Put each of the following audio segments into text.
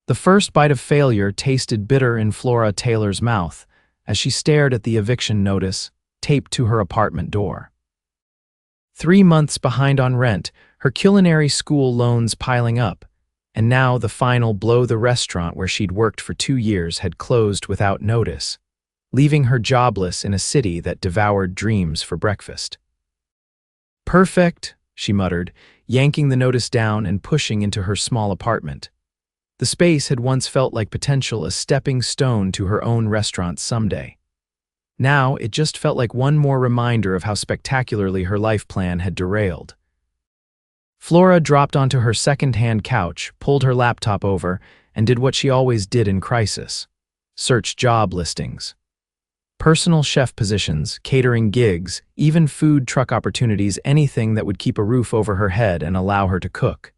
The first bite of failure tasted bitter in Flora Taylor's mouth as she stared at the eviction notice taped to her apartment door. 3 months behind on rent, her culinary school loans piling up, and now the final blow: the restaurant where she'd worked for 2 years had closed without notice, leaving her jobless in a city that devoured dreams for breakfast. "Perfect," she muttered, yanking the notice down and pushing into her small apartment. The space had once felt like potential, a stepping stone to her own restaurant someday. Now it just felt like one more reminder of how spectacularly her life plan had derailed. Flora dropped onto her second-hand couch, pulled her laptop over, and did what she always did in crisis: search job listings. Personal chef positions, catering gigs, even food truck opportunities, anything that would keep a roof over her head and allow her to cook.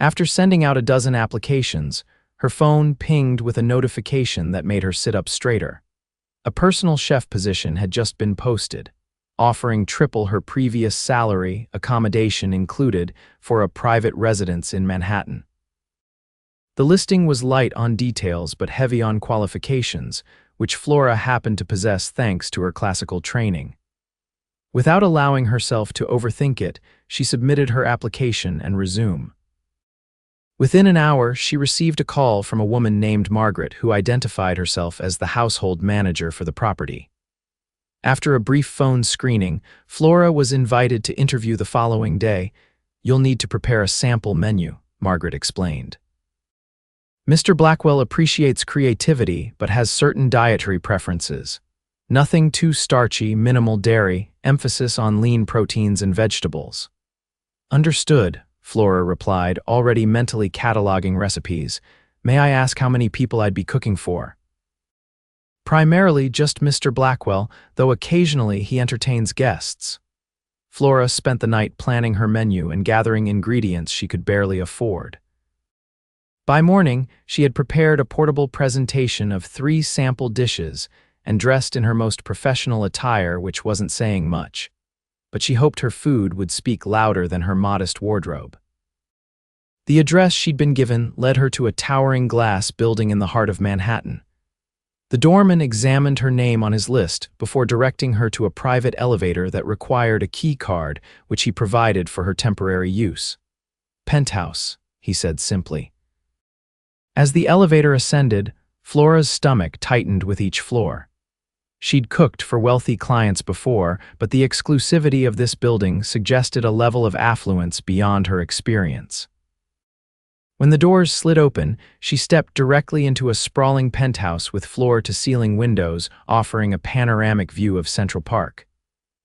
After sending out a dozen applications, her phone pinged with a notification that made her sit up straighter. A personal chef position had just been posted, offering triple her previous salary, accommodation included, for a private residence in Manhattan. The listing was light on details but heavy on qualifications, which Flora happened to possess thanks to her classical training. Without allowing herself to overthink it, she submitted her application and resumed. Within an hour, she received a call from a woman named Margaret, who identified herself as the household manager for the property. After a brief phone screening, Flora was invited to interview the following day. "You'll need to prepare a sample menu," Margaret explained. "Mr. Blackwell appreciates creativity but has certain dietary preferences. Nothing too starchy, minimal dairy, emphasis on lean proteins and vegetables." "Understood," Flora replied, already mentally cataloging recipes. "May I ask how many people I'd be cooking for?" "Primarily just Mr. Blackwell, though occasionally he entertains guests." Flora spent the night planning her menu and gathering ingredients she could barely afford. By morning, she had prepared a portable presentation of 3 sample dishes and dressed in her most professional attire, which wasn't saying much, but she hoped her food would speak louder than her modest wardrobe. The address she'd been given led her to a towering glass building in the heart of Manhattan. The doorman examined her name on his list before directing her to a private elevator that required a key card, which he provided for her temporary use. "Penthouse," he said simply. As the elevator ascended, Flora's stomach tightened with each floor. She'd cooked for wealthy clients before, but the exclusivity of this building suggested a level of affluence beyond her experience. When the doors slid open, she stepped directly into a sprawling penthouse with floor-to-ceiling windows offering a panoramic view of Central Park.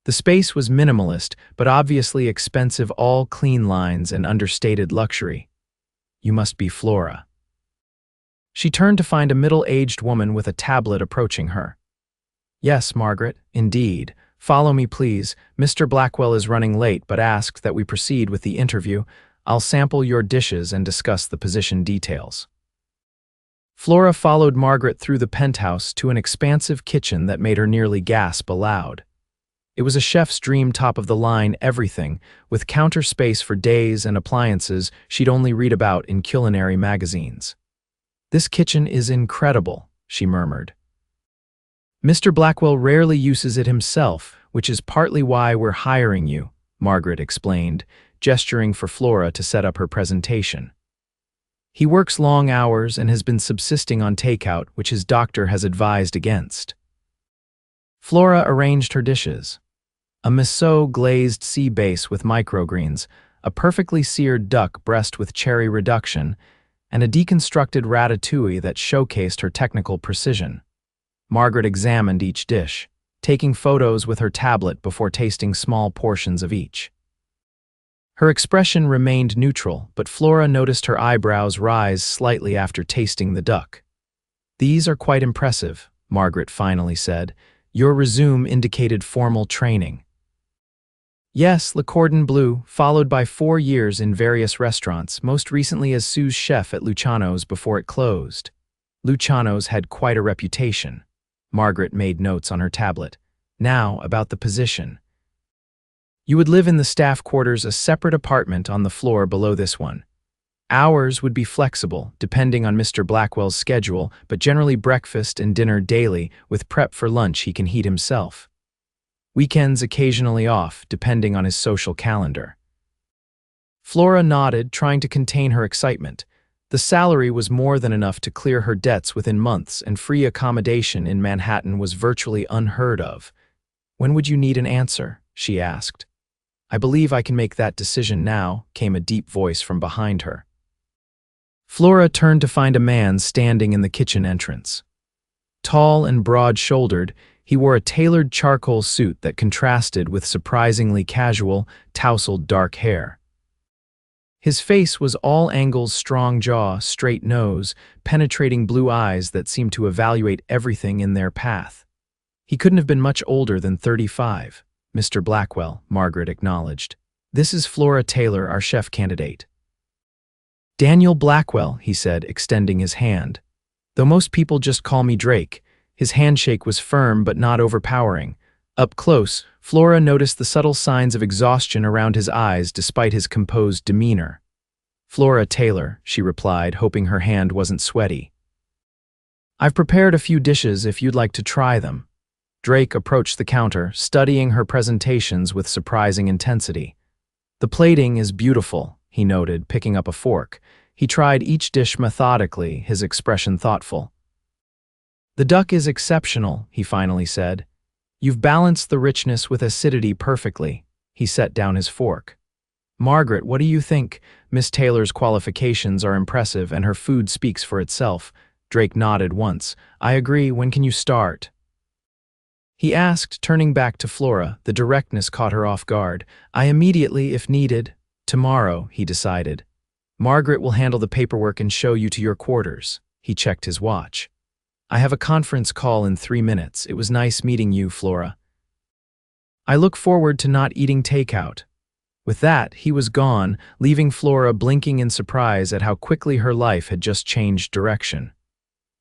The space was minimalist, but obviously expensive, all clean lines and understated luxury. "You must be Flora." She turned to find a middle-aged woman with a tablet approaching her. "Yes, Margaret, indeed. Follow me, please. Mr. Blackwell is running late but asked that we proceed with the interview. I'll sample your dishes and discuss the position details." Flora followed Margaret through the penthouse to an expansive kitchen that made her nearly gasp aloud. It was a chef's dream, top-of-the-line everything, with counter space for days and appliances she'd only read about in culinary magazines. "This kitchen is incredible," she murmured. "Mr. Blackwell rarely uses it himself, which is partly why we're hiring you," Margaret explained, gesturing for Flora to set up her presentation. "He works long hours and has been subsisting on takeout, which his doctor has advised against." Flora arranged her dishes. A miso glazed sea base with microgreens, a perfectly seared duck breast with cherry reduction, and a deconstructed ratatouille that showcased her technical precision. Margaret examined each dish, taking photos with her tablet before tasting small portions of each. Her expression remained neutral, but Flora noticed her eyebrows rise slightly after tasting the duck. "These are quite impressive," Margaret finally said. "Your resume indicated formal training." "Yes, Le Cordon Bleu, followed by 4 years in various restaurants, most recently as sous chef at Luciano's before it closed." Luciano's had quite a reputation. Margaret made notes on her tablet. "Now, about the position. You would live in the staff quarters, a separate apartment on the floor below this one. Hours would be flexible, depending on Mr. Blackwell's schedule, but generally breakfast and dinner daily, with prep for lunch he can heat himself. Weekends occasionally off, depending on his social calendar. Flora nodded, trying to contain her excitement. The salary was more than enough to clear her debts within months, and free accommodation in Manhattan was virtually unheard of. "When would you need an answer?" she asked. "I believe I can make that decision now," came a deep voice from behind her. Flora turned to find a man standing in the kitchen entrance. Tall and broad-shouldered, he wore a tailored charcoal suit that contrasted with surprisingly casual, tousled dark hair. His face was all angles, strong jaw, straight nose, penetrating blue eyes that seemed to evaluate everything in their path. He couldn't have been much older than 35. "Mr. Blackwell," Margaret acknowledged. "This is Flora Taylor, our chef candidate." "Daniel Blackwell," he said, extending his hand. "Though most people just call me Drake." His handshake was firm but not overpowering. Up close, Flora noticed the subtle signs of exhaustion around his eyes despite his composed demeanor. "Flora Taylor," she replied, hoping her hand wasn't sweaty. "I've prepared a few dishes if you'd like to try them." Drake approached the counter, studying her presentations with surprising intensity. "The plating is beautiful," he noted, picking up a fork. He tried each dish methodically, his expression thoughtful. "The duck is exceptional," he finally said. "You've balanced the richness with acidity perfectly." He set down his fork. "Margaret, what do you think? Miss Taylor's qualifications are impressive and her food speaks for itself." Drake nodded once. "I agree. When can you start?" he asked, turning back to Flora. The directness caught her off guard. "I immediately, if needed." "Tomorrow," he decided. "Margaret will handle the paperwork and show you to your quarters." He checked his watch. "I have a conference call in 3 minutes. It was nice meeting you, Flora. I look forward to not eating takeout." With that, he was gone, leaving Flora blinking in surprise at how quickly her life had just changed direction.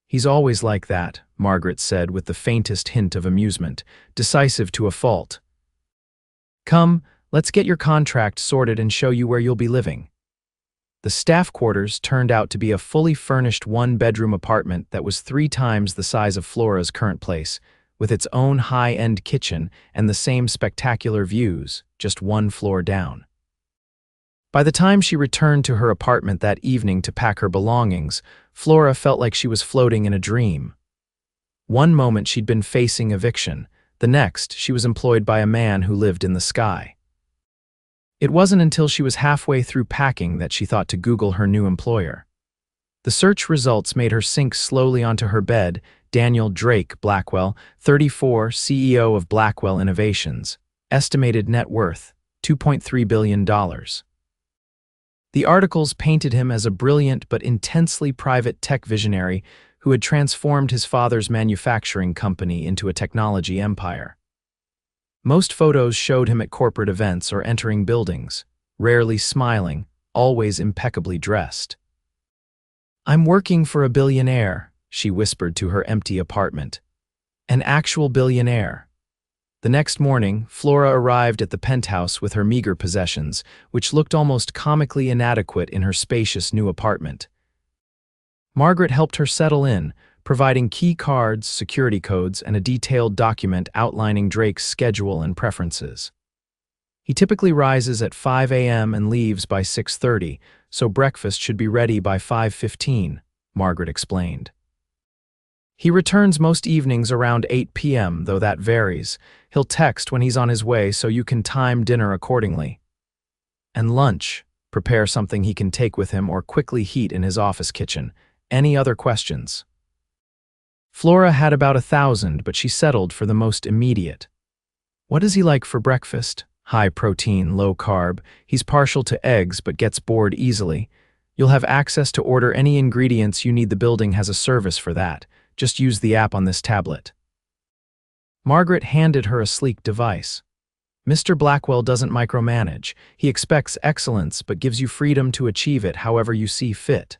"He's always like that," Margaret said with the faintest hint of amusement, decisive to a fault. "Come, let's get your contract sorted and show you where you'll be living." The staff quarters turned out to be a fully furnished one-bedroom apartment that was 3 times the size of Flora's current place, with its own high-end kitchen and the same spectacular views, just 1 floor down. By the time she returned to her apartment that evening to pack her belongings, Flora felt like she was floating in a dream. One moment she'd been facing eviction, the next she was employed by a man who lived in the sky. It wasn't until she was halfway through packing that she thought to Google her new employer. The search results made her sink slowly onto her bed. Daniel Drake Blackwell, 34, CEO of Blackwell Innovations. Estimated net worth, $2.3 billion. The articles painted him as a brilliant but intensely private tech visionary who had transformed his father's manufacturing company into a technology empire. Most photos showed him at corporate events or entering buildings, rarely smiling, always impeccably dressed. "I'm working for a billionaire," she whispered to her empty apartment. "An actual billionaire." The next morning, Flora arrived at the penthouse with her meager possessions, which looked almost comically inadequate in her spacious new apartment. Margaret helped her settle in, providing key cards, security codes, and a detailed document outlining Drake's schedule and preferences. He typically rises at 5 a.m. and leaves by 6:30, so breakfast should be ready by 5:15, Margaret explained. He returns most evenings around 8 p.m., though that varies. He'll text when he's on his way so you can time dinner accordingly. And lunch, prepare something he can take with him or quickly heat in his office kitchen. Any other questions? Flora had about 1,000, but she settled for the most immediate. "What does he like for breakfast?" "High protein, low carb. He's partial to eggs but gets bored easily. You'll have access to order any ingredients you need. The building has a service for that. Just use the app on this tablet." Margaret handed her a sleek device. "Mr. Blackwell doesn't micromanage. He expects excellence but gives you freedom to achieve it however you see fit."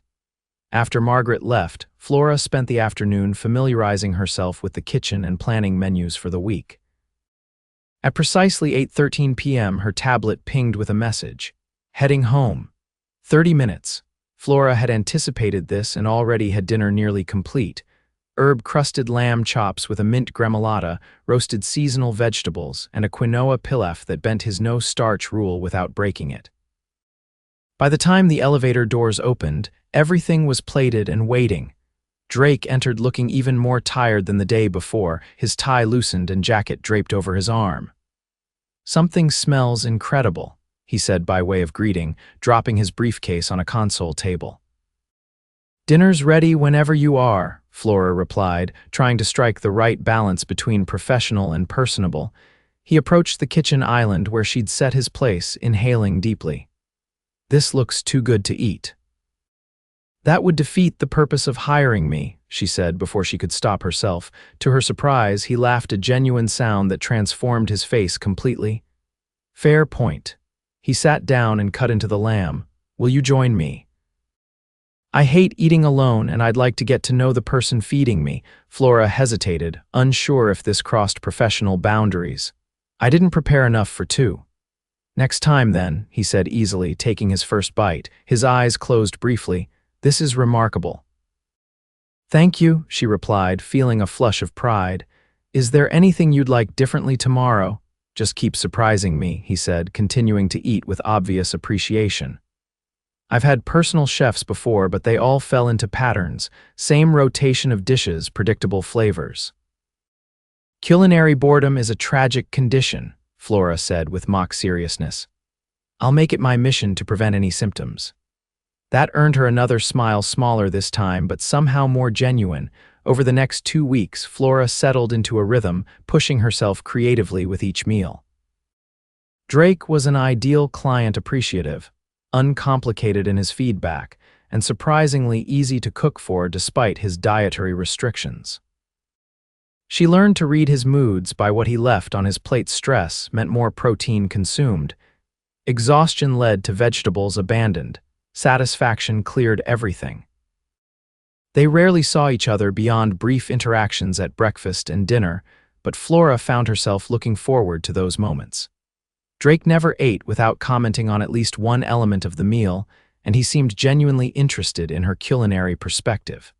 After Margaret left, Flora spent the afternoon familiarizing herself with the kitchen and planning menus for the week. At precisely 8:13 p.m., her tablet pinged with a message. "Heading home. 30 minutes. Flora had anticipated this and already had dinner nearly complete. Herb-crusted lamb chops with a mint gremolata, roasted seasonal vegetables, and a quinoa pilaf that bent his no-starch rule without breaking it. By the time the elevator doors opened, everything was plated and waiting. Drake entered looking even more tired than the day before, his tie loosened and jacket draped over his arm. "Something smells incredible," he said by way of greeting, dropping his briefcase on a console table. "Dinner's ready whenever you are," Flora replied, trying to strike the right balance between professional and personable. He approached the kitchen island where she'd set his place, inhaling deeply. "This looks too good to eat." "That would defeat the purpose of hiring me," she said before she could stop herself. To her surprise, he laughed a genuine sound that transformed his face completely. "Fair point." He sat down and cut into the lamb. "Will you join me?" "I hate eating alone and I'd like to get to know the person feeding me." Flora hesitated, unsure if this crossed professional boundaries. "I didn't prepare enough for two." "Next time then," he said easily, taking his first bite. His eyes closed briefly. "This is remarkable." "Thank you," she replied, feeling a flush of pride. "Is there anything you'd like differently tomorrow?" "Just keep surprising me," he said, continuing to eat with obvious appreciation. "I've had personal chefs before, but they all fell into patterns. Same rotation of dishes, predictable flavors." "Culinary boredom is a tragic condition," Flora said with mock seriousness. "I'll make it my mission to prevent any symptoms." That earned her another smile, smaller this time, but somehow more genuine. Over the next 2 weeks, Flora settled into a rhythm, pushing herself creatively with each meal. Drake was an ideal client, appreciative, uncomplicated in his feedback, and surprisingly easy to cook for despite his dietary restrictions. She learned to read his moods by what he left on his plate. Stress meant more protein consumed. Exhaustion led to vegetables abandoned. Satisfaction cleared everything. They rarely saw each other beyond brief interactions at breakfast and dinner, but Flora found herself looking forward to those moments. Drake never ate without commenting on at least one element of the meal, and he seemed genuinely interested in her culinary perspective.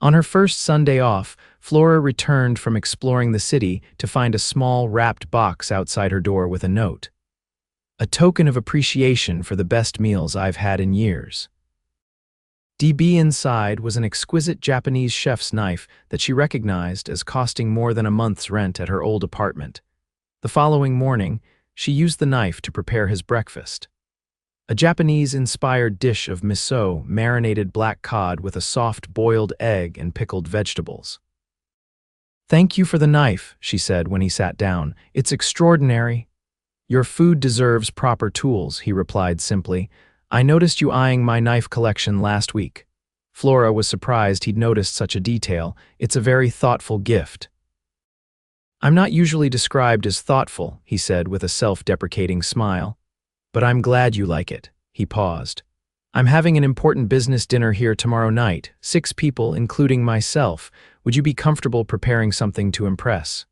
On her first Sunday off, Flora returned from exploring the city to find a small wrapped box outside her door with a note. "A token of appreciation for the best meals I've had in years." Inside was an exquisite Japanese chef's knife that she recognized as costing more than a month's rent at her old apartment. The following morning, she used the knife to prepare his breakfast. A Japanese-inspired dish of miso, marinated black cod with a soft boiled egg and pickled vegetables. "Thank you for the knife," she said when he sat down. "It's extraordinary." "Your food deserves proper tools," he replied simply. "I noticed you eyeing my knife collection last week." Flora was surprised he'd noticed such a detail. "It's a very thoughtful gift." "I'm not usually described as thoughtful," he said with a self-deprecating smile. "But I'm glad you like it." He paused. "I'm having an important business dinner here tomorrow night, 6 people, including myself. Would you be comfortable preparing something to impress?"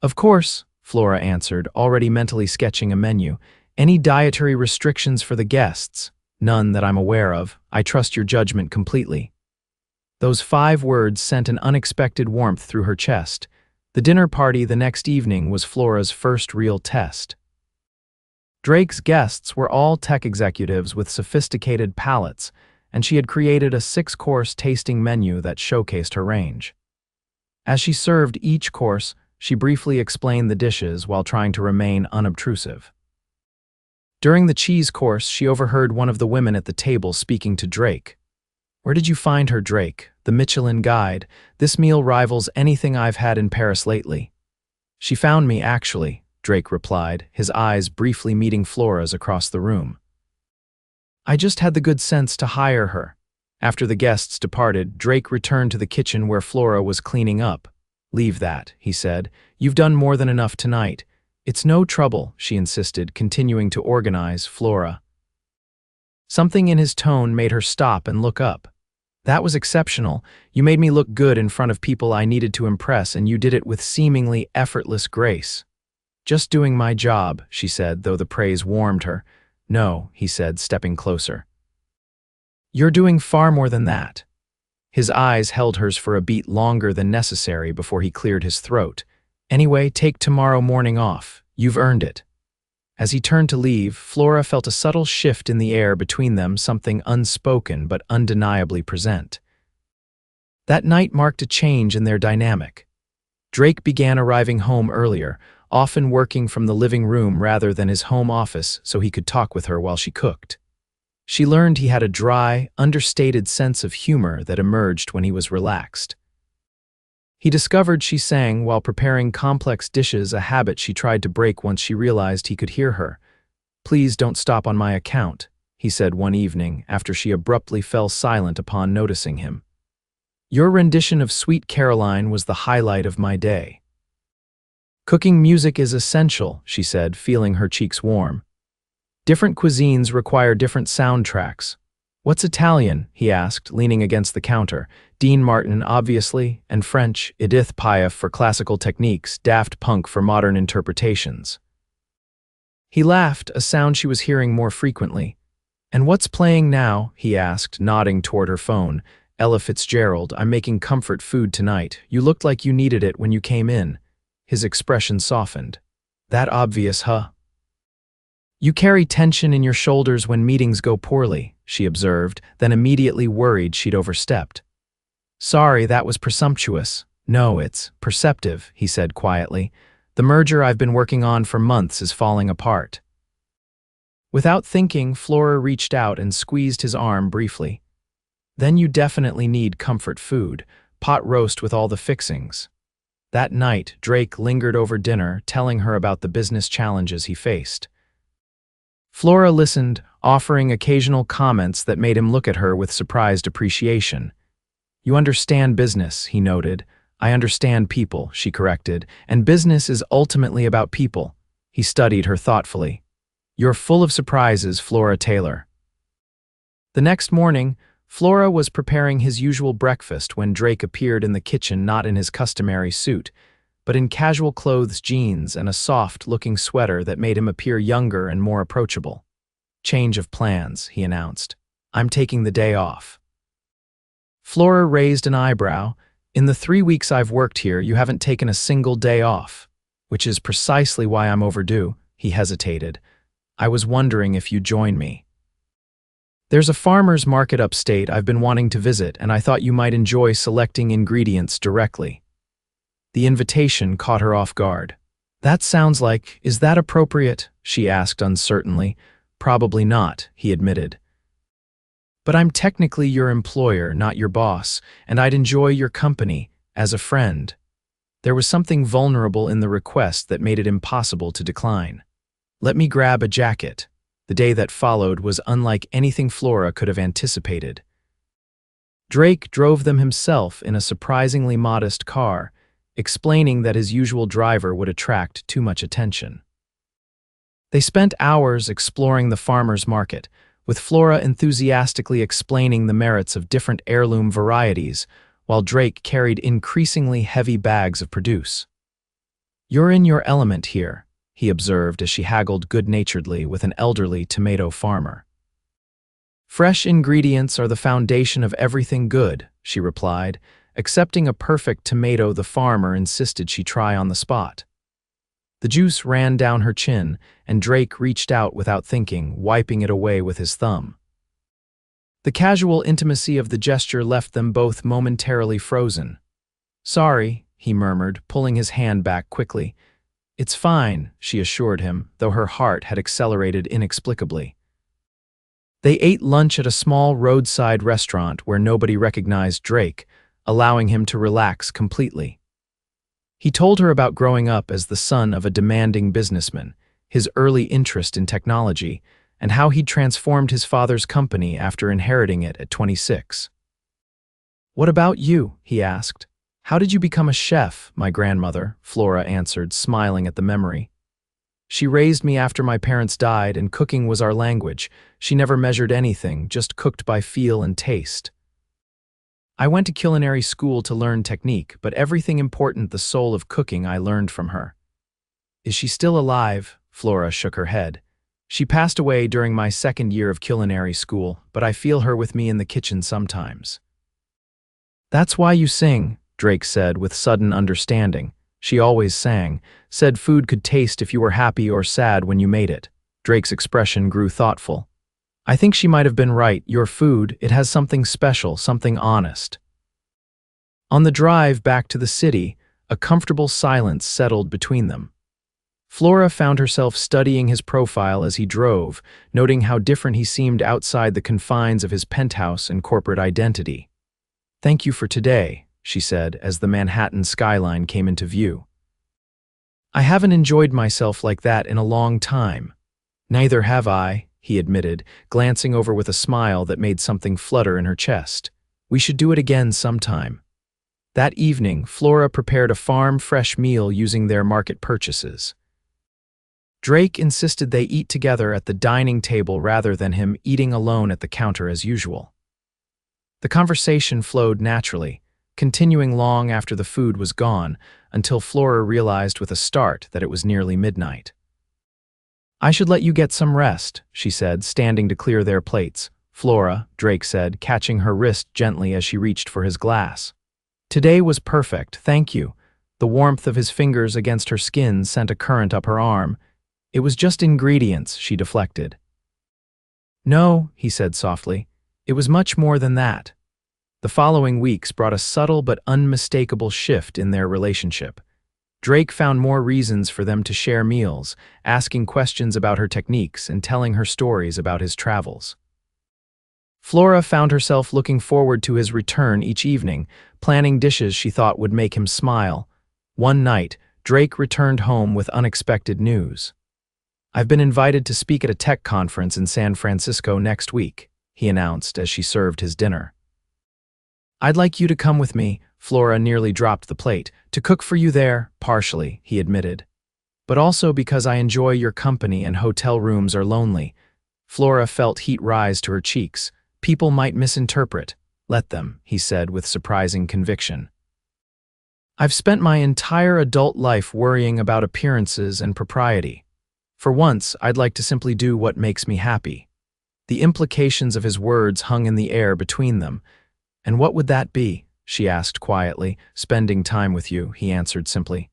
"Of course," Flora answered, already mentally sketching a menu. "Any dietary restrictions for the guests?" "None that I'm aware of. I trust your judgment completely." Those 5 words sent an unexpected warmth through her chest. The dinner party the next evening was Flora's first real test. Drake's guests were all tech executives with sophisticated palates, and she had created a 6-course tasting menu that showcased her range. As she served each course, she briefly explained the dishes while trying to remain unobtrusive. During the cheese course, she overheard one of the women at the table speaking to Drake. "Where did you find her, Drake?" "The Michelin Guide. This meal rivals anything I've had in Paris lately." "She found me, actually," Drake replied, his eyes briefly meeting Flora's across the room. "I just had the good sense to hire her." After the guests departed, Drake returned to the kitchen where Flora was cleaning up. "Leave that," he said. "You've done more than enough tonight." "It's no trouble," she insisted, continuing to organize Flora. Something in his tone made her stop and look up. "That was exceptional. You made me look good in front of people I needed to impress, and you did it with seemingly effortless grace." "Just doing my job," she said, though the praise warmed her. "No," he said, stepping closer. You're doing far more than that. His eyes held hers for a beat longer than necessary before he cleared his throat. Anyway, take tomorrow morning off. You've earned it. As he turned to leave, Flora felt a subtle shift in the air between them, something unspoken but undeniably present. That night marked a change in their dynamic. Drake began arriving home earlier, often working from the living room rather than his home office so he could talk with her while she cooked. She learned he had a dry, understated sense of humor that emerged when he was relaxed. He discovered she sang while preparing complex dishes, a habit she tried to break once she realized he could hear her. "Please don't stop on my account," he said one evening after she abruptly fell silent upon noticing him. "Your rendition of Sweet Caroline was the highlight of my day." "Cooking music is essential," she said, feeling her cheeks warm. "Different cuisines require different soundtracks." "What's Italian?" he asked, leaning against the counter. "Dean Martin, obviously, and French, Edith Piaf for classical techniques, Daft Punk for modern interpretations." He laughed, a sound she was hearing more frequently. "And what's playing now?" he asked, nodding toward her phone. "Ella Fitzgerald, I'm making comfort food tonight. You looked like you needed it when you came in." His expression softened. "That obvious, huh?" "You carry tension in your shoulders when meetings go poorly," she observed, then immediately worried she'd overstepped. "Sorry, that was presumptuous." "No, it's perceptive," he said quietly. "The merger I've been working on for months is falling apart." Without thinking, Flora reached out and squeezed his arm briefly. "Then you definitely need comfort food, pot roast with all the fixings." That night, Drake lingered over dinner, telling her about the business challenges he faced. Flora listened, offering occasional comments that made him look at her with surprised appreciation. "You understand business," he noted. "I understand people," she corrected, "and business is ultimately about people." He studied her thoughtfully. "You're full of surprises, Flora Taylor." The next morning, Flora was preparing his usual breakfast when Drake appeared in the kitchen, not in his customary suit, but in casual clothes, jeans, and a soft-looking sweater that made him appear younger and more approachable. "Change of plans," he announced. "I'm taking the day off." Flora raised an eyebrow. "In the 3 weeks I've worked here, you haven't taken a single day off." "Which is precisely why I'm overdue," he hesitated. "I was wondering if you'd join me. There's a farmer's market upstate I've been wanting to visit, and I thought you might enjoy selecting ingredients directly." The invitation caught her off guard. "That sounds like, is that appropriate?" she asked uncertainly. "Probably not," he admitted. "But I'm technically your employer, not your boss, and I'd enjoy your company, as a friend." There was something vulnerable in the request that made it impossible to decline. "Let me grab a jacket." The day that followed was unlike anything Flora could have anticipated. Drake drove them himself in a surprisingly modest car, explaining that his usual driver would attract too much attention. They spent hours exploring the farmer's market, with Flora enthusiastically explaining the merits of different heirloom varieties, while Drake carried increasingly heavy bags of produce. "You're in your element here," he observed as she haggled good-naturedly with an elderly tomato farmer. "Fresh ingredients are the foundation of everything good," she replied, accepting a perfect tomato the farmer insisted she try on the spot. The juice ran down her chin, and Drake reached out without thinking, wiping it away with his thumb. The casual intimacy of the gesture left them both momentarily frozen. "Sorry," he murmured, pulling his hand back quickly. "It's fine," she assured him, though her heart had accelerated inexplicably. They ate lunch at a small roadside restaurant where nobody recognized Drake, allowing him to relax completely. He told her about growing up as the son of a demanding businessman, his early interest in technology, and how he'd transformed his father's company after inheriting it at 26. "What about you?" he asked. "How did you become a chef?" "My grandmother," Flora answered, smiling at the memory. "She raised me after my parents died, and cooking was our language. She never measured anything, just cooked by feel and taste. I went to culinary school to learn technique, but everything important, the soul of cooking, I learned from her." "Is she still alive?" Flora shook her head. She passed away during my second year of culinary school, but I feel her with me in the kitchen sometimes. That's why you sing, Drake said with sudden understanding. She always sang, said food could taste if you were happy or sad when you made it. Drake's expression grew thoughtful. I think she might have been right. Your food, it has something special, something honest. On the drive back to the city, a comfortable silence settled between them. Flora found herself studying his profile as he drove, noting how different he seemed outside the confines of his penthouse and corporate identity. Thank you for today, she said as the Manhattan skyline came into view. I haven't enjoyed myself like that in a long time. Neither have I, he admitted, glancing over with a smile that made something flutter in her chest. We should do it again sometime. That evening, Flora prepared a farm-fresh meal using their market purchases. Drake insisted they eat together at the dining table rather than him eating alone at the counter as usual. The conversation flowed naturally, continuing long after the food was gone, until Flora realized with a start that it was nearly midnight. I should let you get some rest, she said, standing to clear their plates. Flora, Drake said, catching her wrist gently as she reached for his glass. Today was perfect, thank you. The warmth of his fingers against her skin sent a current up her arm. It was just ingredients, she deflected. No, he said softly. It was much more than that. The following weeks brought a subtle but unmistakable shift in their relationship. Drake found more reasons for them to share meals, asking questions about her techniques and telling her stories about his travels. Flora found herself looking forward to his return each evening, planning dishes she thought would make him smile. One night, Drake returned home with unexpected news. I've been invited to speak at a tech conference in San Francisco next week, he announced as she served his dinner. I'd like you to come with me, Flora nearly dropped the plate, to cook for you there, partially, he admitted. But also because I enjoy your company and hotel rooms are lonely. Flora felt heat rise to her cheeks. People might misinterpret. Let them, he said with surprising conviction. I've spent my entire adult life worrying about appearances and propriety. For once, I'd like to simply do what makes me happy. The implications of his words hung in the air between them. And what would that be? She asked quietly. Spending time with you, he answered simply.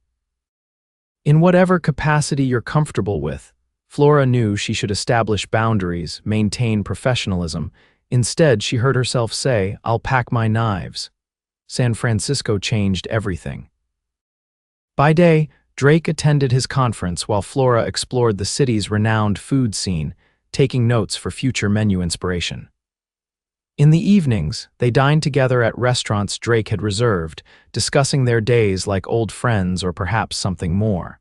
In whatever capacity you're comfortable with, Flora knew she should establish boundaries, maintain professionalism. Instead, she heard herself say, I'll pack my knives. San Francisco changed everything. By day, Drake attended his conference while Flora explored the city's renowned food scene, taking notes for future menu inspiration. In the evenings, they dined together at restaurants Drake had reserved, discussing their days like old friends or perhaps something more.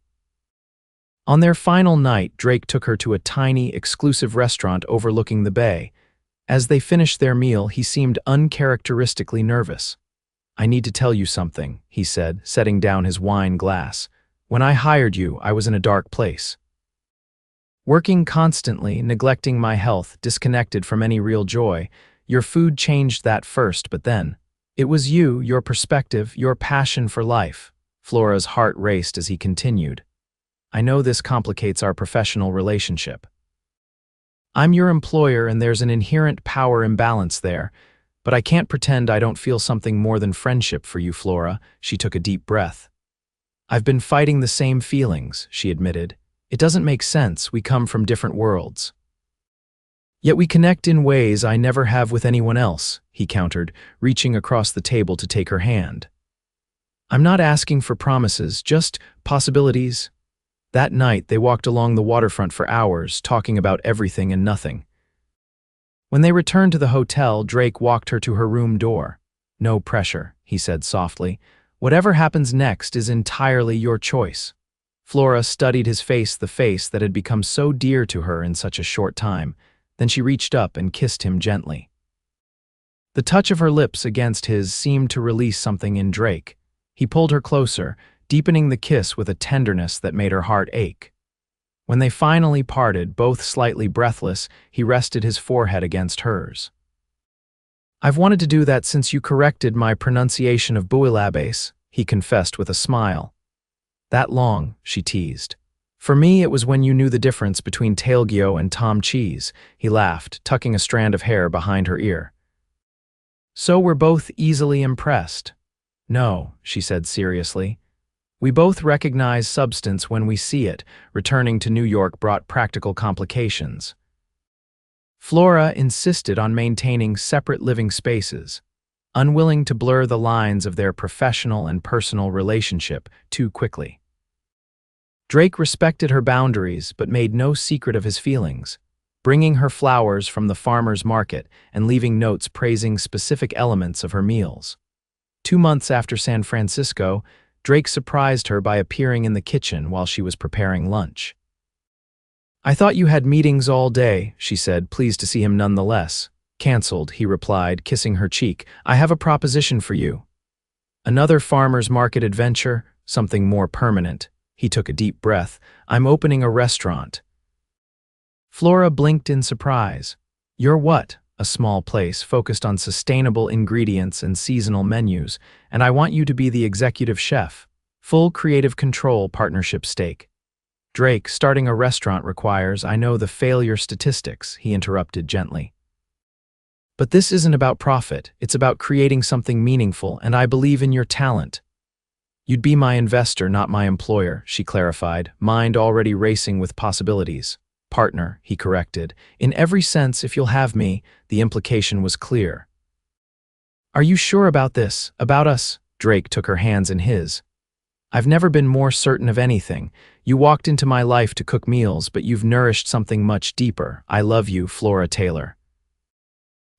On their final night, Drake took her to a tiny, exclusive restaurant overlooking the bay. As they finished their meal, he seemed uncharacteristically nervous. I need to tell you something, he said, setting down his wine glass. When I hired you, I was in a dark place. Working constantly, neglecting my health, disconnected from any real joy. Your food changed that first, but then. It was you, your perspective, your passion for life. Flora's heart raced as he continued. I know this complicates our professional relationship. I'm your employer and there's an inherent power imbalance there, but I can't pretend I don't feel something more than friendship for you, Flora. She took a deep breath. I've been fighting the same feelings, she admitted. It doesn't make sense, we come from different worlds. Yet we connect in ways I never have with anyone else, he countered, reaching across the table to take her hand. I'm not asking for promises, just possibilities. That night, they walked along the waterfront for hours, talking about everything and nothing. When they returned to the hotel, Drake walked her to her room door. No pressure, he said softly. Whatever happens next is entirely your choice. Flora studied his face, the face that had become so dear to her in such a short time. Then she reached up and kissed him gently. The touch of her lips against his seemed to release something in Drake. He pulled her closer, deepening the kiss with a tenderness that made her heart ache. When they finally parted, both slightly breathless, he rested his forehead against hers. I've wanted to do that since you corrected my pronunciation of Bouillabaisse, he confessed with a smile. That long, she teased. For me, it was when you knew the difference between Tailgyo and Tom Cheese, he laughed, tucking a strand of hair behind her ear. So we're both easily impressed. No, she said seriously. We both recognize substance when we see it. Returning to New York brought practical complications. Flora insisted on maintaining separate living spaces, unwilling to blur the lines of their professional and personal relationship too quickly. Drake respected her boundaries but made no secret of his feelings, bringing her flowers from the farmer's market and leaving notes praising specific elements of her meals. 2 months after San Francisco, Drake surprised her by appearing in the kitchen while she was preparing lunch. "I thought you had meetings all day," she said, pleased to see him nonetheless. "Cancelled," he replied, kissing her cheek. "I have a proposition for you." "Another farmer's market adventure? Something more permanent." He took a deep breath. "I'm opening a restaurant." Flora blinked in surprise. "You're what?" "A small place focused on sustainable ingredients and seasonal menus, and I want you to be the executive chef. Full creative control, partnership stake." "Drake, starting a restaurant requires, I know the failure statistics," he interrupted gently. "But this isn't about profit, it's about creating something meaningful, and I believe in your talent." "You'd be my investor, not my employer," she clarified, mind already racing with possibilities. "Partner," he corrected. "In every sense, if you'll have me," the implication was clear. "Are you sure about this, about us?" Drake took her hands in his. "I've never been more certain of anything. You walked into my life to cook meals, but you've nourished something much deeper. I love you, Flora Taylor."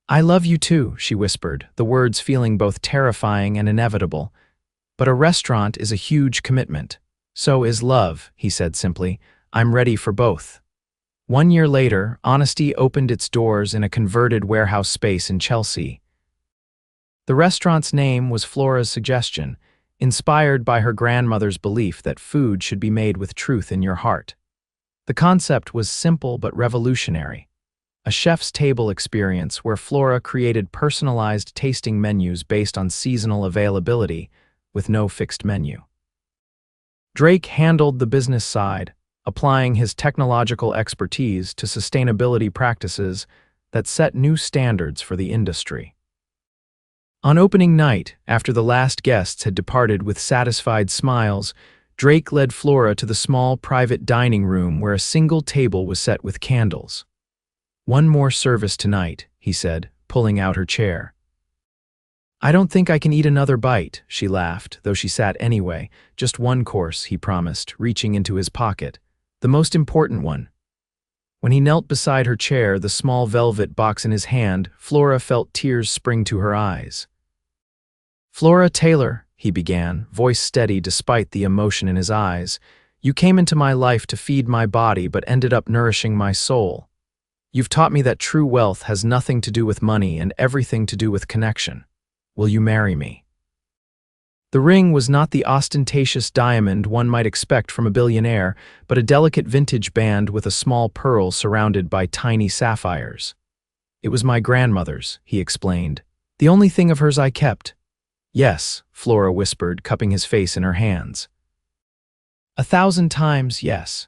"I love you too," she whispered, the words feeling both terrifying and inevitable. "But a restaurant is a huge commitment. So is love," he said simply. "I'm ready for both." 1 year later, Honesty opened its doors in a converted warehouse space in Chelsea. The restaurant's name was Flora's suggestion, inspired by her grandmother's belief that food should be made with truth in your heart. The concept was simple but revolutionary. A chef's table experience where Flora created personalized tasting menus based on seasonal availability, with no fixed menu. Drake handled the business side, applying his technological expertise to sustainability practices that set new standards for the industry. On opening night, after the last guests had departed with satisfied smiles, Drake led Flora to the small private dining room where a single table was set with candles. "One more service tonight," he said, pulling out her chair. "I don't think I can eat another bite," she laughed, though she sat anyway. "Just one course," he promised, reaching into his pocket. "The most important one." When he knelt beside her chair, the small velvet box in his hand, Flora felt tears spring to her eyes. "Flora Taylor," he began, voice steady despite the emotion in his eyes, "you came into my life to feed my body but ended up nourishing my soul. You've taught me that true wealth has nothing to do with money and everything to do with connection. Will you marry me?" The ring was not the ostentatious diamond one might expect from a billionaire, but a delicate vintage band with a small pearl surrounded by tiny sapphires. "It was my grandmother's," he explained. "The only thing of hers I kept." "Yes," Flora whispered, cupping his face in her hands. 1,000 times yes.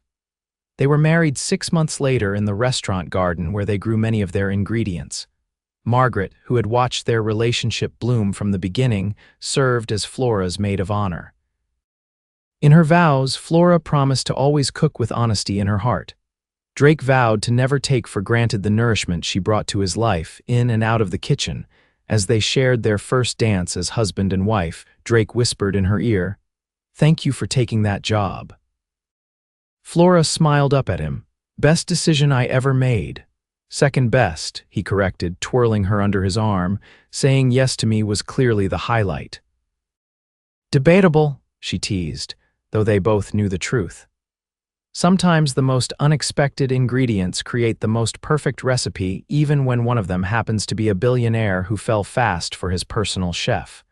They were married 6 months later in the restaurant garden where they grew many of their ingredients. Margaret, who had watched their relationship bloom from the beginning, served as Flora's maid of honor. In her vows, Flora promised to always cook with honesty in her heart. Drake vowed to never take for granted the nourishment she brought to his life, in and out of the kitchen. As they shared their first dance as husband and wife, Drake whispered in her ear, "Thank you for taking that job." Flora smiled up at him. "Best decision I ever made." "Second best," he corrected, twirling her under his arm. "Saying yes to me was clearly the highlight." "Debatable," she teased, though they both knew the truth. Sometimes the most unexpected ingredients create the most perfect recipe, even when one of them happens to be a billionaire who fell fast for his personal chef.